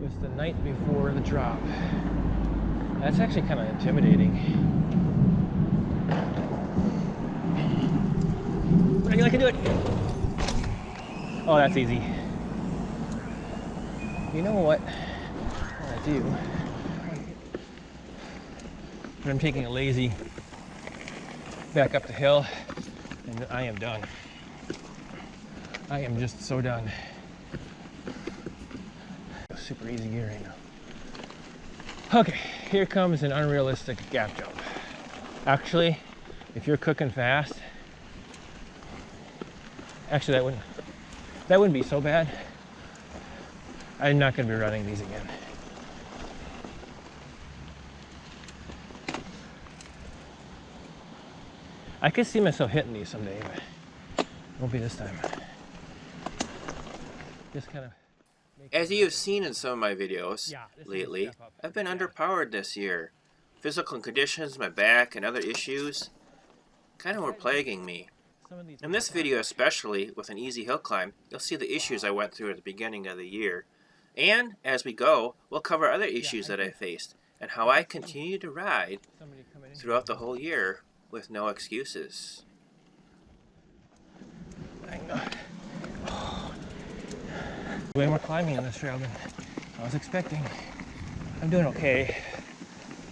was the night before the drop. That's actually kind of intimidating. But I can do it. Oh, that's easy. You know what I do? But I'm taking a lazy back up the hill, and I am done. I am just so done. Super easy gear right now. Okay, here comes an unrealistic gap jump. Actually, if you're cooking fast, actually that wouldn't be so bad. I'm not going to be running these again. I could see myself hitting these someday, but it won't be this time. Just kind of. As you have seen in some of my videos lately, I've been underpowered this year. Physical conditions, my back, and other issues kind of were plaguing me. In this video especially, with an easy hill climb, you'll see the issues I went through at the beginning of the year. And as we go, we'll cover other issues that I faced and how I continue to ride throughout the whole year with no excuses. Way more climbing on this trail than I was expecting. I'm doing okay.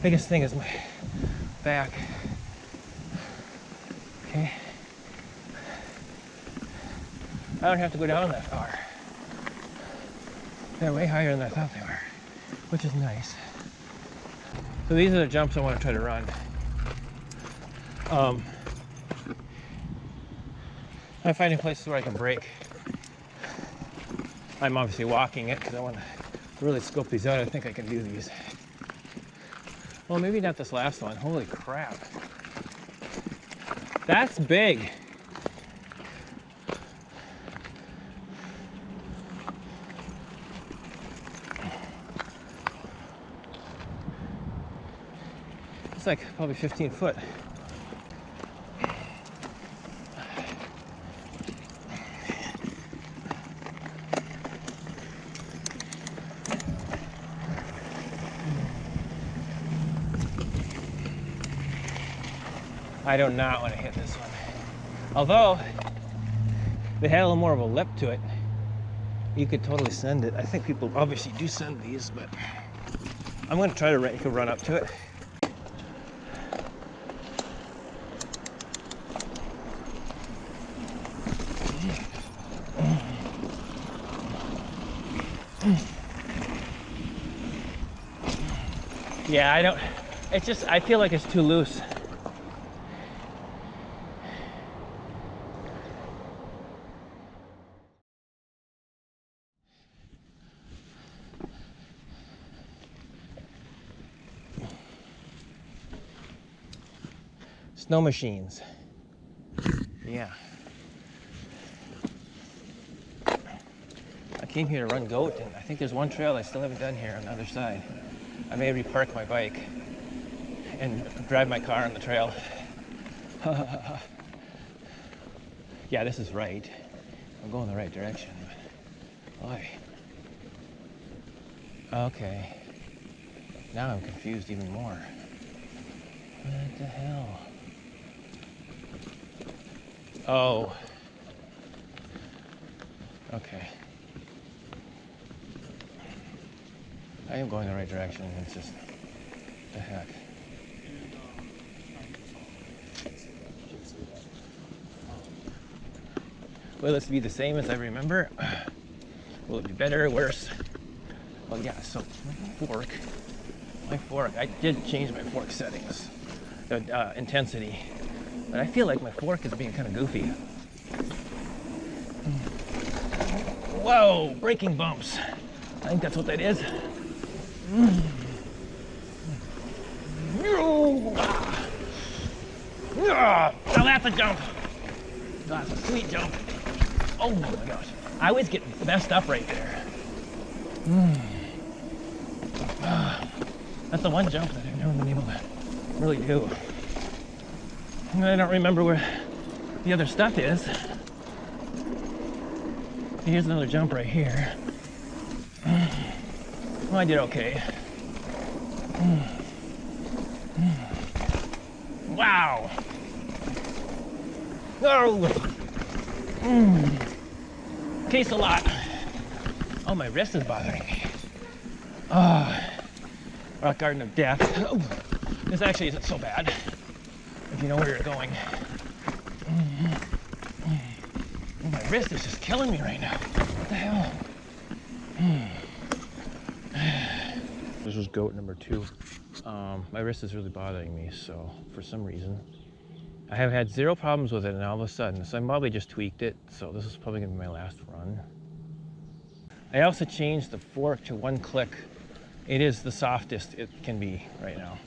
Biggest thing is my back. Okay. I don't have to go down that far. They're way higher than I thought they were, which is nice. So these are the jumps I want to try to run. I'm finding places where I can brake. I'm obviously walking it because I want to really scope these out. I think I can do these. Well, maybe not this last one. Holy crap. That's big. It's like probably 15 foot. I do not want to hit this one. Although, they had a little more of a lip to it. You could totally send it. I think people obviously do send these, but I'm going to try to run up to it. Yeah, I feel like it's too loose. Snow machines. Yeah. I came here to run goat, and I think there's one trail I still haven't done here on the other side. I may repark my bike and drive my car on the trail. Yeah, this is right. I'm going the right direction. Boy. Okay. Now I'm confused even more. What the hell? Oh. Okay. I am going the right direction. It's just the heck. Will this be the same as I remember? Will it be better or worse? Well, yeah, so my fork, I did change my fork settings, the intensity, but I feel like my fork is being kind of goofy. Whoa, braking bumps. I think that's what that is. Now that's a jump. That's a sweet jump. Oh my gosh. I always get messed up right there. That's the one jump that I've never been able to really do. And I don't remember where the other stuff is. Here's another jump right here. Well, I did okay. Wow. Oh. Case a lot. Oh, my wrist is bothering me. Rock Garden of Death. Oh, this actually isn't so bad if you know where you're going. Oh, my wrist is just killing me right now. What the hell? This was goat number 2. My wrist is really bothering me, so for some reason I have had 0 problems with it, and all of a sudden, so I probably just tweaked it, so this is probably gonna be my last run. I also changed the fork to 1 click. It is the softest it can be right now.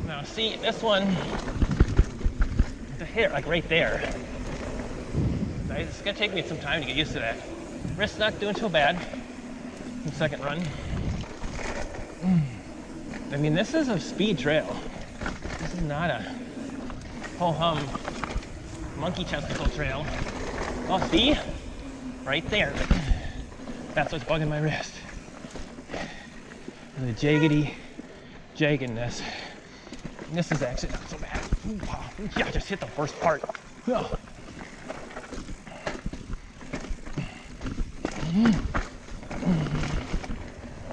Now see, this one, the hair, like right there. It's gonna take me some time to get used to that. Wrist's not doing too bad. The second run. I mean, this is a speed trail. This is not a ho-hum monkey testicle trail. Oh, see? Right there. That's what's bugging my wrist. And the jaggedness. And this is actually not so bad. Ooh, wow. Yeah, I just hit the first part. Oh.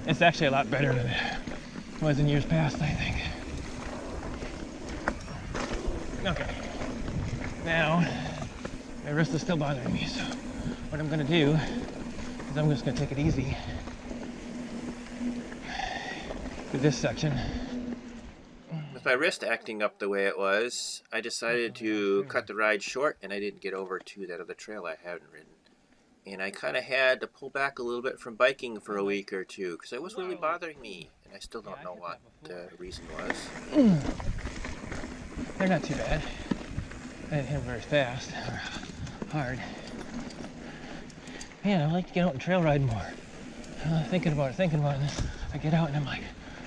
It's actually a lot better than it was in years past, I think. Okay. Now, my wrist is still bothering me, so what I'm gonna do is I'm just gonna take it easy through this section. With my wrist acting up the way it was, I decided to cut the ride short, and I didn't get over to that other trail I hadn't ridden. And I kind of had to pull back a little bit from biking for a week or 2 because it was really bothering me, and I still don't know what the reason was. They're not too bad. I didn't hit them very fast or hard. Man, I like to get out and trail ride more. Thinking about it, and then I get out and I'm like,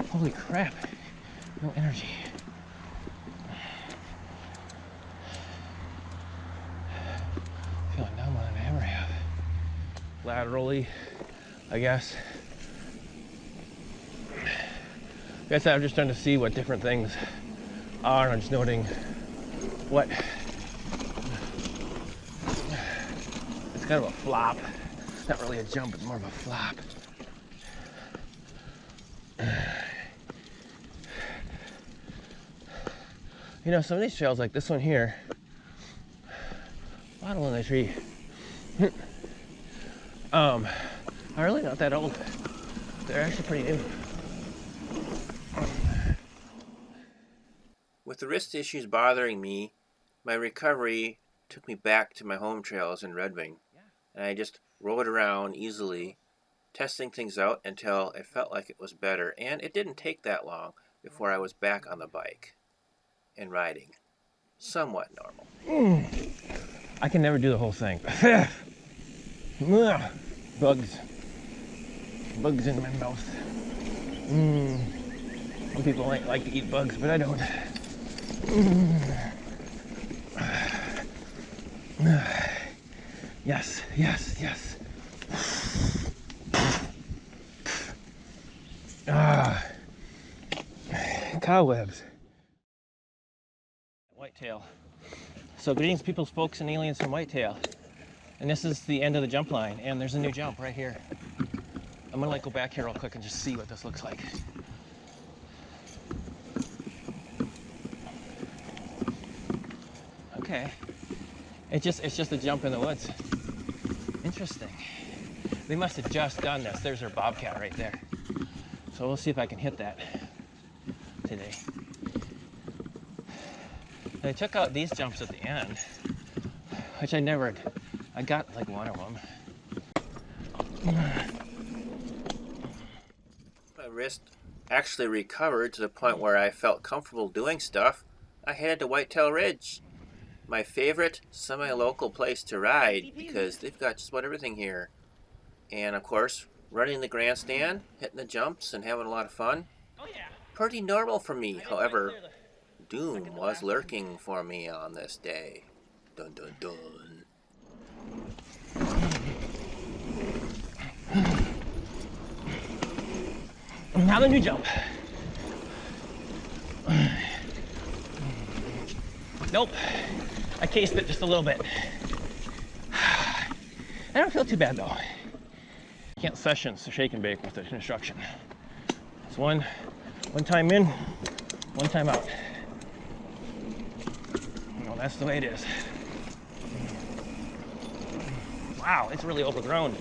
holy crap, no energy. Feeling dumber than I ever have. Laterally, I guess. I'm just trying to see what different things are, and I'm just noting what. It's kind of a flop. Not really a jump, it's more of a flop. You know, some of these trails, like this one here, bottle in the tree. Are really not that old. They're actually pretty new. With the wrist issues bothering me, my recovery took me back to my home trails in Red Wing, and I just rode around easily, testing things out until it felt like it was better, and it didn't take that long before I was back on the bike and riding. Somewhat normal. I can never do the whole thing. Bugs in my mouth. Some people like to eat bugs, but I don't. Yes. Cobwebs. Whitetail. So greetings, peoples, folks, and aliens from Whitetail. And this is the end of the jump line, and there's a new jump right here. I'm gonna go back here real quick and just see what this looks like. Okay. It's just a jump in the woods. Interesting. They must have just done this. There's their bobcat right there. So we'll see if I can hit that today. They took out these jumps at the end, which I got like one of them. My wrist actually recovered to the point where I felt comfortable doing stuff. I headed to Whitetail Ridge, my favorite semi-local place to ride because they've got just about everything here. And of course, running the grandstand, hitting the jumps, and having a lot of fun. pretty normal for me. However, doom was lurking for me on this day. Dun dun dun. Now the new jump. Nope. I cased it just a little bit. I don't feel too bad though. Can't sessions to shake and bake with the construction. It's one time in, one time out. Well, that's the way it is. Wow, it's really overgrown.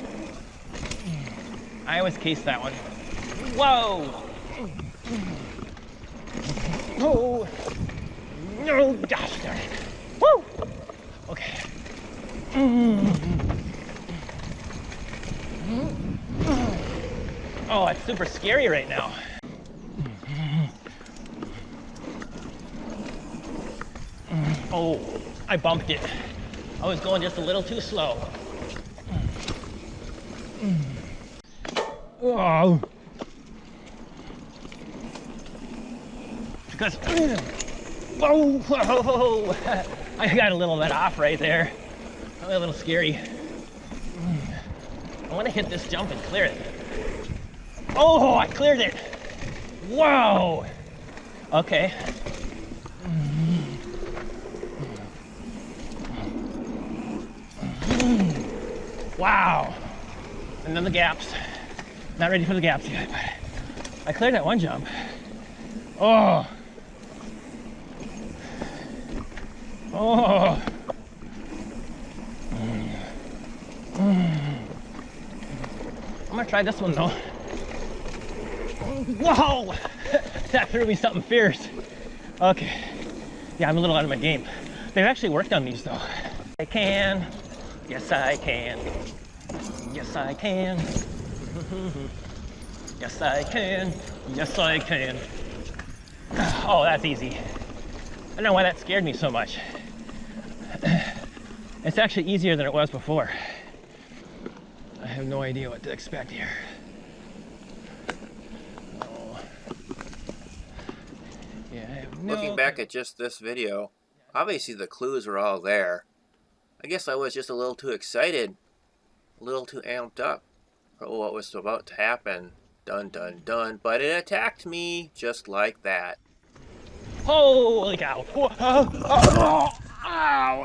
I always case that one. Whoa! Oh! No, gosh darn it. Woo! Okay. Oh, it's super scary right now. Oh, I bumped it. I was going just a little too slow. Oh. Because, whoa, whoa, I got a little bit off right there. A little scary. I want to hit this jump and clear it. Oh, I cleared it. Whoa. Okay. Wow. And then the gaps. Not ready for the gaps yet, but I cleared that one jump. Oh. Oh. I'm gonna try this one though. Whoa! That threw me something fierce. Okay. Yeah, I'm a little out of my game. They've actually worked on these though. I can. Yes, I can. Yes, I can. Yes, I can. Yes, I can. Oh, that's easy. I don't know why that scared me so much. It's actually easier than it was before. I have no idea what to expect here. Oh. Yeah, I have no... Looking back at just this video, obviously the clues were all there. I guess I was just a little too excited, a little too amped up for what was about to happen. Dun dun dun, but it attacked me just like that. Holy cow! Oh, oh, oh, oh.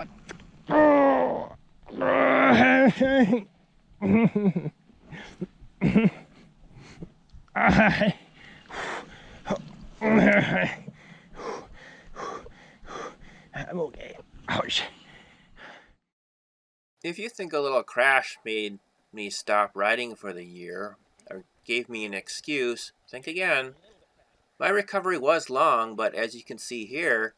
I'm okay. Ouch. If you think a little crash made me stop riding for the year, or gave me an excuse, think again. My recovery was long, but as you can see here,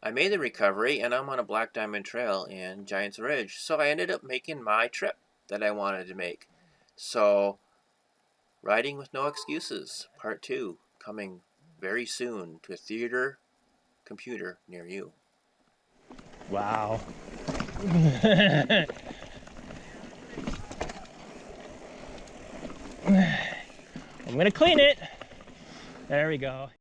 I made the recovery and I'm on a Black Diamond Trail in Giants Ridge. So I ended up making my trip that I wanted to make. So, Riding with No Excuses, Part 2, coming very soon to a theater computer near you. Wow. I'm gonna clean it. There we go.